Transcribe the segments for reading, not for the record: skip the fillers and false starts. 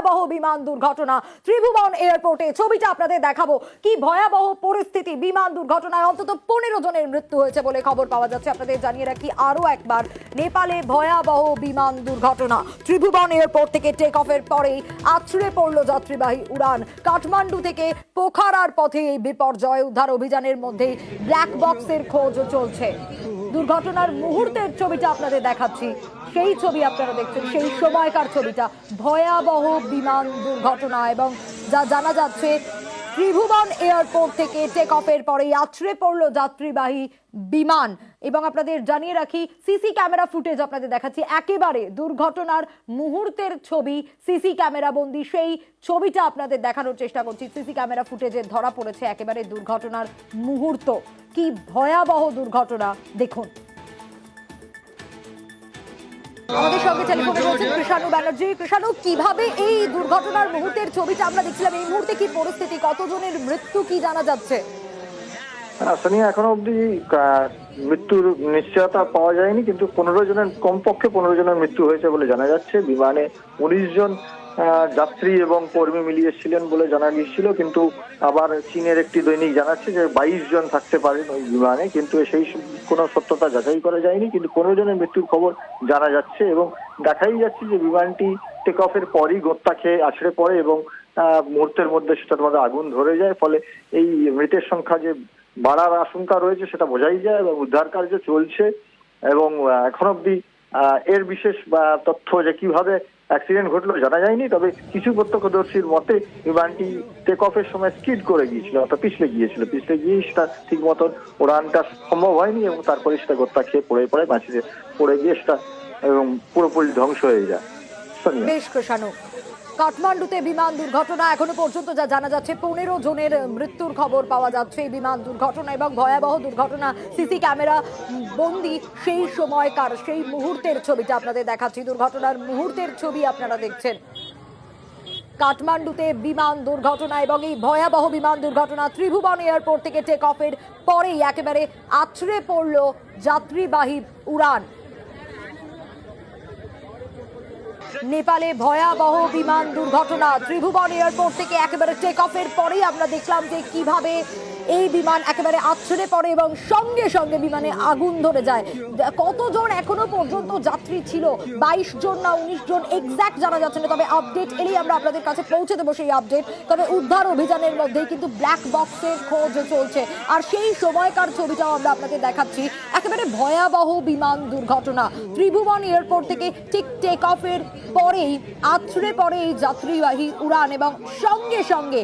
ভয়াবহ বিমান দুর্ঘটনা ত্রিভুবন এয়ারপোর্টে। ছবিটা আপনাদের দেখাবো। কি ভয়াবহ পরিস্থিতি, বিমান দুর্ঘটনায় অন্তত 15 জনের মৃত্যু হয়েছে বলে খবর পাওয়া যাচ্ছে। আপনাদের জানিয়ে রাখি আরো একবার, নেপালে ভয়াবহ বিমান দুর্ঘটনা। ত্রিভুবন এয়ারপোর্ট থেকে টেক অফের পরেই আছড়ে পড়ল যাত্রীবাহী উড়ান। কাঠমান্ডু থেকে পোখারার পথে এই বিপর্যয়। উদ্ধার অভিযানের মধ্যেই ব্ল্যাক বক্সের খোঁজ চলছে। দুর্ঘটনার মুহূর্তের ছবিটা আপনাদের দেখাচ্ছি। সেই ছবি আপনারা দেখছেন, সেই সময়কার ছবিটা। ভয়াবহ বিমান দুর্ঘটনা এবং যা জানা যাচ্ছে, ত্রিভুবন এয়ারপোর্ট থেকে টেক অফের পরেই আছড়ে পড়ল যাত্রীবাহী বিমান। এবং আপনাদের জানিয়ে রাখি, সিসি ক্যামেরা ফুটেজ আপনাদের দেখাচ্ছি। একেবারে দুর্ঘটনার মুহূর্তের ছবি, সিসি ক্যামেরা বন্দি সেই ছবিটা আপনাদের দেখানোর চেষ্টা করছি। সিসি ক্যামেরা ফুটেজে ধরা পড়েছে একেবারে দুর্ঘটনার মুহূর্ত। কি ভয়াবহ দুর্ঘটনা দেখুন। আমাদের সঙ্গে টেলিফোনে রয়েছেন কৃষাণু ব্যানার্জি। কৃষাণু, কিভাবে এই দুর্ঘটনার মুহূর্তের ছবিটা আমরা দেখছিলাম, এই মুহূর্তে কি পরিস্থিতি, কতজনের মৃত্যু কি জানা যাচ্ছে? সোনিয়া, এখনো অব্দি মৃত্যুর নিশ্চয়তা পাওয়া যায়নি, কিন্তু 15 জনের, কমপক্ষে 15 জনের মৃত্যু হয়েছে বলে জানা যাচ্ছে। বিমানে 19 জন যাত্রী এবং কর্মী মিলিয়ে ছিলেন বলে জানা গিয়েছিল, কিন্তু আবার চীনের একটি দৈনিক জানাচ্ছে যে 22 জন থাকতে পারেন ওই বিমানে, কিন্তু সেই কোনো সত্যতা যাচাই করা যায়নি। কিন্তু 15 জনের মৃত্যুর খবর জানা যাচ্ছে এবং দেখাই যাচ্ছে যে বিমানটি টেক অফের পরই গোত্তা খেয়ে আছড়ে পড়ে এবং মুহূর্তের মধ্যে সেটার মধ্যে আগুন ধরে যায়। ফলে এই মৃতের সংখ্যা যে বাড়ার আশঙ্কা রয়েছে সেটা বোঝাই যায় এবং উদ্ধার কার্য চলছে। এবং এখন অব্দি এর বিশেষ তথ্য যে কিভাবে অ্যাক্সিডেন্ট ঘটলো জানা যায়নি, তবে কিছু প্রত্যক্ষদর্শীর মতে বিমানটি টেক অফের সময় স্কিড করে গিয়েছিল, অর্থাৎ পিছলে গিয়ে সেটা ঠিক মতন উড়ানটা সম্ভব হয়নি এবং তারপরে সেটা গোত্তা খেয়ে পড়ে মাটিতে পড়ে গিয়ে সেটা এবং পুরোপুরি ধ্বংস হয়ে যায়। বেশ কৃষাণু, কাঠমান্ডুতে বিমান দুর্ঘটনা, এখনো পর্যন্ত যা জানা যাচ্ছে 15 জনের মৃত্যুর খবর পাওয়া যাচ্ছে এই বিমান দুর্ঘটনা। এবং ভয়াবহ দুর্ঘটনা, সিসি ক্যামেরা বন্দি সেই সময়কার, সেই মুহূর্তের ছবিটা আপনাদের দেখাচ্ছি। দুর্ঘটনার মুহূর্তের ছবি আপনারা দেখছেন। কাঠমান্ডুতে বিমান দুর্ঘটনা এবং এই ভয়াবহ বিমান দুর্ঘটনা ত্রিভুবন এয়ারপোর্ট থেকে টেক অফের পরেই একেবারে আছড়ে পড়ল যাত্রীবাহী উড়ান। নেপালে ভয়াবহ বিমান দুর্ঘটনা, ত্রিভুবন এয়ারপোর্ট থেকে একেবারে টেক অফের পরেই আমরা দেখলাম যে কিভাবে এই বিমান একেবারে আছড়ে পড়ে এবং সঙ্গে সঙ্গে বিমানে আগুন ধরে যায়। কতজন এখনো পর্যন্ত যাত্রী ছিল, 22 জন না 19 জন, এক্স্যাক্ট জানা যাচ্ছে না। তবে আপডেট এলেই আমরা আপনাদের কাছে পৌঁছে দেবো সেই আপডেট। তবে উদ্ধার অভিযানের মধ্যেই কিন্তু ব্ল্যাক বক্সের খোঁজ চলছে, আর সেই সময়কার ছবিটাও আমরা আপনাদের দেখাচ্ছি। একেবারে ভয়াবহ বিমান দুর্ঘটনা, ত্রিভুবন এয়ারপোর্ট থেকে ঠিক টেক অফের পরেই আছড়ে পড়ে এই যাত্রীবাহী উড়ান এবং সঙ্গে সঙ্গে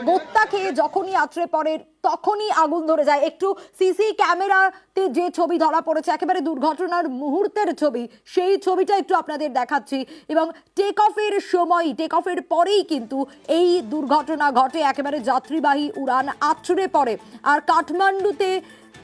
গোত্তা খেয়ে যখনই আছড়ে পড়ে তখনই আগুন ধরে যায়। একটু সিসি ক্যামেরাতে যে ছবি ধরা পড়েছে একেবারে দুর্ঘটনার মুহূর্তের ছবি, সেই ছবিটা একটু আপনাদের দেখাচ্ছি। এবং টেক অফের সময়, টেক অফের পরেই কিন্তু এই দুর্ঘটনা ঘটে, একেবারে যাত্রীবাহী উড়ান আছড়ে পড়ে। আর কাঠমান্ডুতে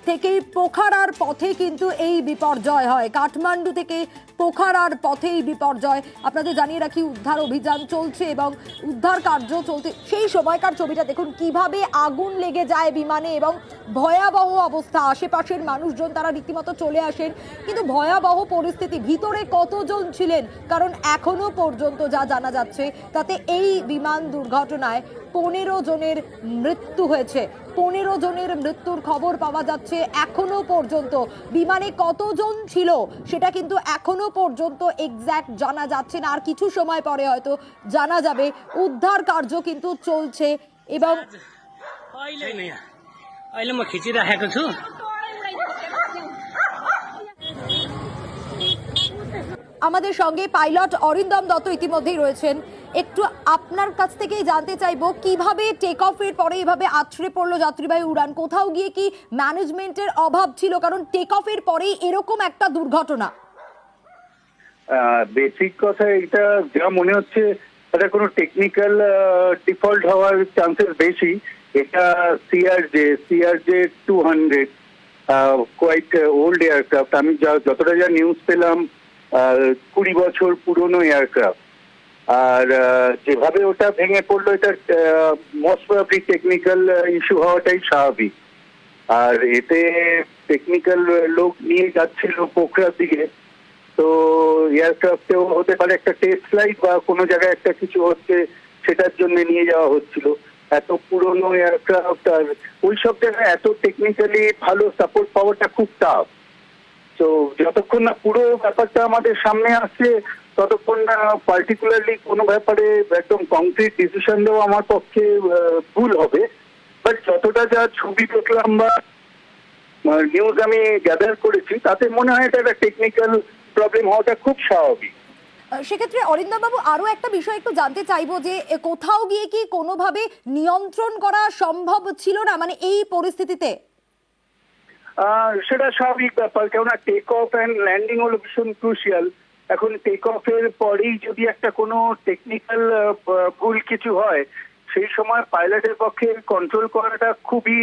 থেকে পোখারার পথে কিন্তু এই বিপর্যয় হয়। কাঠমান্ডু থেকে পোখারার পথেই বিপর্যয়। আপনাদের জানিয়ে রাখি, উদ্ধার অভিযান চলছে এবং উদ্ধার কার্য চলতে সেই সময়কার ছবিটা দেখুন, কিভাবে আগুন লেগে যায় বিমানে এবং ভয়াবহ অবস্থা। আশেপাশের মানুষজন তারা রীতিমতো চলে আসেন, কিন্তু ভয়াবহ পরিস্থিতি। ভিতরে কতজন ছিলেন, কারণ এখনো পর্যন্ত যা জানা যাচ্ছে তাতে এই বিমান দুর্ঘটনায় 15 জনের মৃত্যু হয়েছে। 15 জনের মৃত্যুর খবর পাওয়া যাচ্ছে এখনো পর্যন্ত। বিমানে কতজন ছিল সেটা কিন্তু এখনো পর্যন্ত এক্স্যাক্ট জানা যাচ্ছে না, আর কিছু সময় পরে হয়তো জানা যাবে। উদ্ধার কার্য কিন্তু চলছে এবং আমাদের সঙ্গে পাইলট অরিন্দম দত্ত ইতিমধ্যেই রয়েছেন। একটু আপনার কাছ থেকেই জানতে চাইবো, কিভাবে টেক অফের পরে এভাবে আছড়ে পড়লো যাত্রীবাহী উড়ান? কোথাও গিয়ে কি ম্যানেজমেন্টের অভাব ছিল, কারণ টেক অফের পরেই এরকম একটা দুর্ঘটনা? বেসিক কথা, এটা যা মনে হচ্ছে এটা কোনো টেকনিক্যাল ডিফল্ট হওয়ার চান্সেস বেশি। এটা সিআরজে 200 কোয়াইট ওল্ড এয়ারক্রাফট। আমি যতটা যা নিউজ পেলাম 20 বছর পুরনো এয়ারক্রাফট। আর যেভাবে ওটা ভেঙে পড়লো, এটা মোস্ট প্রবাবলি টেকনিক্যাল ইস্যু হওয়াটাই স্বাভাবিক। আর এতে টেকনিক্যাল লোক নিয়ে যাচ্ছিল পোখরার দিকে, তো এয়ারক্রাফটেও হতে পারে একটা টেস্ট ফ্লাইট বা কোনো জায়গায় একটা কিছু হচ্ছে, সেটার জন্য নিয়ে যাওয়া হচ্ছিল। এত পুরনো এয়ারক্রাফট আর ওই সব জায়গায় এত টেকনিক্যালি ভালো সাপোর্ট পাওয়াটা খুব টাফ। তো যতক্ষণ না পুরো ব্যাপারটা আমাদের সামনে আসছে, ততক্ষণ না পার্টিকুলারলি কোনো ব্যাপারে একদম কংক্রিট ডিসিশন দেওয়া আমার পক্ষে ভুল হবে। বাট যতটা যা ছবি দেখলাম বা নিউজ আমি গ্যাদার করেছি, তাতে মনে হয় এটা একটা টেকনিক্যাল প্রবলেম হওয়াটা খুব স্বাভাবিক। সেক্ষেত্রে অরিন্দম বাবু আরো একটা বিষয় একটু জানতে চাইবো যে কোথাও গিয়ে কি কোনোভাবে নিয়ন্ত্রণ করা সম্ভব ছিল না, মানে এই পরিস্থিতিতে? সেটা স্বাভাবিক ব্যাপার, কেননা টেক অফ অ্যান্ড ল্যান্ডিং হলো ভীষণ ক্রুশিয়াল। এখন টেক অফের পরেই যদি একটা কোনো টেকনিক্যাল ভুল কিছু হয়, সেই সময় পাইলটের পক্ষে কন্ট্রোল করাটা খুবই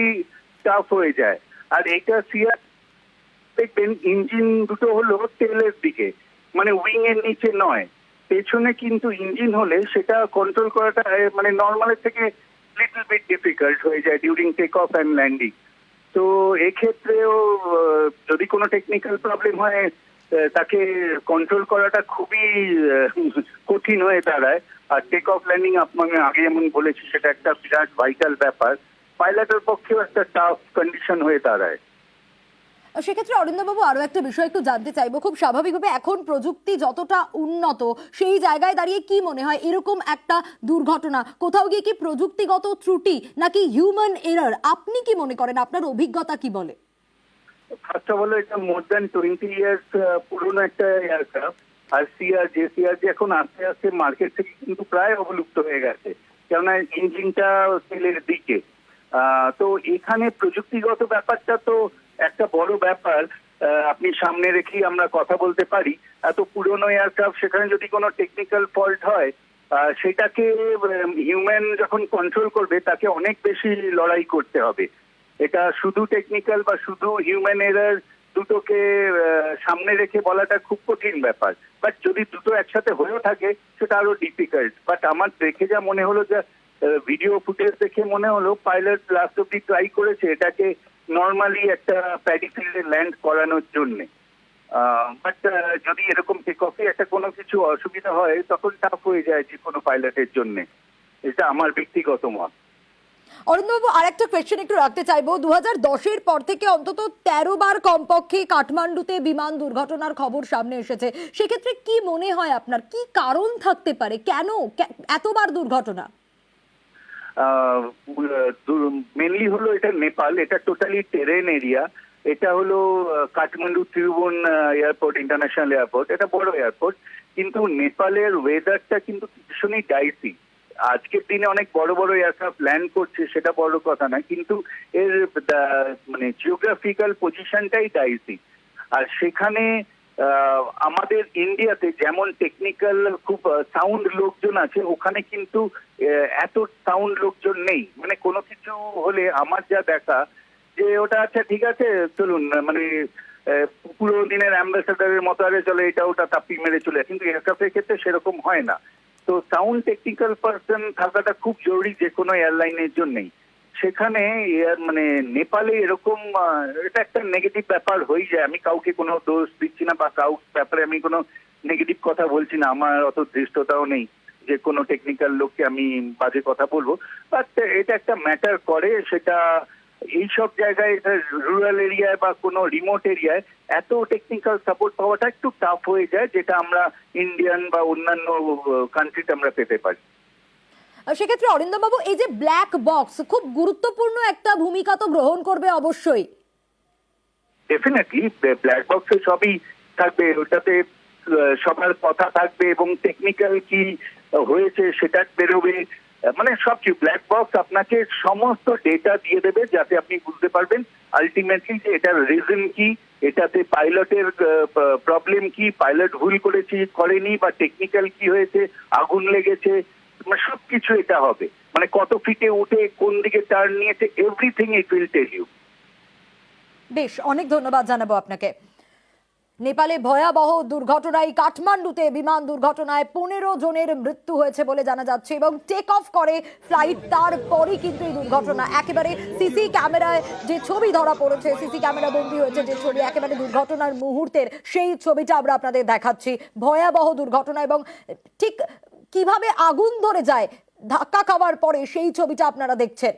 টাফ হয়ে যায়। আর এটা সিআর দেখবেন ইঞ্জিন দুটো হলো টেলের দিকে, মানে উইং এর নিচে নয়, পেছনে কিন্তু ইঞ্জিন হলে সেটা কন্ট্রোল করাটা মানে নর্মালের থেকে লিটল বিট ডিফিকাল্ট হয়ে যায় during take off and landing. তো এক্ষেত্রেও যদি কোনো টেকনিক্যাল প্রবলেম হয়, তাকে কন্ট্রোল করাটা খুবই কঠিন হয়ে দাঁড়ায়। আর টেক অফ ল্যান্ডিং আপনাকে আগে যেমন বলেছি, সেটা একটা বিরাট ভাইটাল ব্যাপার, পাইলটের পক্ষেও একটা টাফ কন্ডিশন হয়ে দাঁড়ায়। সেক্ষেত্রে অরিন্দমবাবু আরো একটা বিষয় একটু জানতে চাইবো, খুব স্বাভাবিকভাবে এখন প্রযুক্তি যতটা উন্নত, সেই জায়গায় দাঁড়িয়ে কি মনে হয় এরকম একটা দুর্ঘটনা কোথাও গিয়ে কি প্রযুক্তিগত ত্রুটি নাকি হিউম্যান এরর, আপনি কি মনে করেন, আপনার অভিজ্ঞতা কি বলে? ফার্স্ট অফ অল, এটা মোর দ্যান 20 ইয়ার্স পুরনো একটা এয়ারক্রাফট। আর সিআরজে এখন আস্তে আস্তে মার্কেট থেকে কিন্তু প্রায় অবলুপ্ত হয়ে গেছে, কেননা ইঞ্জিনটা তেলের দিকে। তো এখানে প্রযুক্তিগত ব্যাপারটা তো একটা বড় ব্যাপার, আপনি সামনে রেখেই আমরা কথা বলতে পারি। এত পুরনো এয়ারক্রাফট, সেখানে যদি কোনো টেকনিক্যাল ফল্ট হয়, সেটাকে হিউম্যান যখন কন্ট্রোল করবে, তাকে অনেক বেশি লড়াই করতে হবে। এটা শুধু টেকনিক্যাল বা শুধু হিউম্যান এরার, দুটোকে সামনে রেখে বলাটা খুব কঠিন ব্যাপার। বাট যদি দুটো একসাথে হয়েও থাকে, সেটা আরো ডিফিকাল্ট। বাট আমার দেখে যা মনে হলো, যে ভিডিও ফুটেজ দেখে মনে হলো পাইলট লাস্ট অব্দি ট্রাই করেছে এটাকে নর্মালি একটা প্যাডি ফিল্ডে ল্যান্ড করানোর জন্যে। বাট যদি এরকম টেক অফে একটা কোনো কিছু অসুবিধা হয়, তখন টাফ হয়ে যায় যে কোনো পাইলটের জন্যে। এটা আমার ব্যক্তিগত মত। অরিন্দমবাবু আরেকটা কোয়েশ্চেন একটু রাখতে চাইবো, 2010-এর পর থেকে অন্তত 13 বার কমপক্ষে কাঠমান্ডুতে বিমান দুর্ঘটনার খবর সামনে এসেছে। সেক্ষেত্রে কি মনে হয় আপনার, কি কারণ থাকতে পারে, কেন এতবার দুর্ঘটনা? মেনলি হলো এটা নেপাল, এটা টোটালি টেরেন এরিয়া। এটা হলো কাঠমান্ডু ত্রিভুবন এয়ারপোর্ট, ইন্টারন্যাশনাল এয়ারপোর্ট, এটা বড় এয়ারপোর্ট। কিন্তু নেপালের ওয়েদারটা কিন্তু ভীষণই ডাইসি। আজকের দিনে অনেক বড় বড় এয়ারক্রাফট ল্যান্ড করছে, সেটা বড় কথা না, কিন্তু এর মানে জিওগ্রাফিক্যাল পজিশনটাই ডাইসি। আর সেখানে আমাদের ইন্ডিয়াতে যেমন টেকনিক্যাল খুব সাউন্ড লোকজন আছে, ওখানে কিন্তু এত সাউন্ড লোকজন নেই। মানে কোনো কিছু হলে আমার যা দেখা, যে ওটা আচ্ছা ঠিক আছে চলুন, মানে পুরো দিনের অ্যাম্বাসেডারের মতো আরে চলে এটা ওটা তাপ্পি মেরে চলে, কিন্তু এয়ারক্রাফটের ক্ষেত্রে সেরকম হয় না। তো সাউন্ড টেকনিক্যাল পার্সন থাকাটা খুব জরুরি যে কোনো এয়ারলাইনের জন্যই। সেখানে মানে নেপালে এরকম এটা একটা নেগেটিভ ব্যাপার হয়ে যায়। আমি কাউকে কোনো দোষ দিচ্ছি না বা কাউর ব্যাপারে আমি কোনো নেগেটিভ কথা বলছি না, আমার অত ধৃষ্টতাও নেই যে কোনো টেকনিক্যাল লোককে আমি বাজে কথা বলবো। বাট এটা একটা ম্যাটার করে, সেটা এইসব জায়গায় রুরাল এরিয়ায় বা কোনো রিমোট এরিয়ায় এত টেকনিক্যাল সাপোর্ট পাওয়াটা একটু টাফ হয়ে যায়, যেটা আমরা ইন্ডিয়ান বা অন্যান্য কান্ট্রিতে আমরা পেতে পারি। সেক্ষেত্রে অরিন্দমবাবু এই যে ব্ল্যাক বক্স খুব গুরুত্বপূর্ণ একটা ভূমিকা তো গ্রহণ করবে অবশ্যই। ডেফিনেটলি ব্ল্যাক বক্সে সবই থাকবে, ওটাতে সবার কথা থাকবে এবং টেকনিক্যাল কি হয়েছে সেটা বেরোবে, মানে সবকিছু ব্ল্যাক বক্স আপনাকে সমস্ত ডেটা দিয়ে দেবে, যাতে আপনি বুঝতে পারবেন আলটিমেটলি যে এটার রিজন কি, এটাতে পাইলটের প্রবলেম কি, পাইলট ভুল করেনি বা টেকনিক্যাল কি হয়েছে, আগুন লেগেছে, মানে সবকিছু এটা হবে। মানে কত ফিটে উঠে কোন দিকে টার্ন নিয়েছে, everything it will tell you. বেশ, অনেক ধন্যবাদ জানাবো আপনাকে। নেপালে ভয়াবহ দুর্ঘটনায় কাঠমান্ডুতে বিমান দুর্ঘটনায় 15 জনের মৃত্যু হয়েছে বলে জানা যাচ্ছে এবং টেক অফ করে ফ্লাইট, তারপরই কিন্তু এই দুর্ঘটনা। একেবারে সিসি ক্যামেরায় যে ছবি ধরা পড়েছে, সিসি ক্যামেরা বন্দী হয়েছে যে ছবি, একেবারে দুর্ঘটনার মুহূর্তের সেই ছবিটা আমরা আপনাদের দেখাচ্ছি। ভয়াবহ দুর্ঘটনা এবং ঠিক কিভাবে আগুন ধরে যায় ধাক্কা খাওয়ার পরে সেই ছবিটা আপনারা দেখছেন।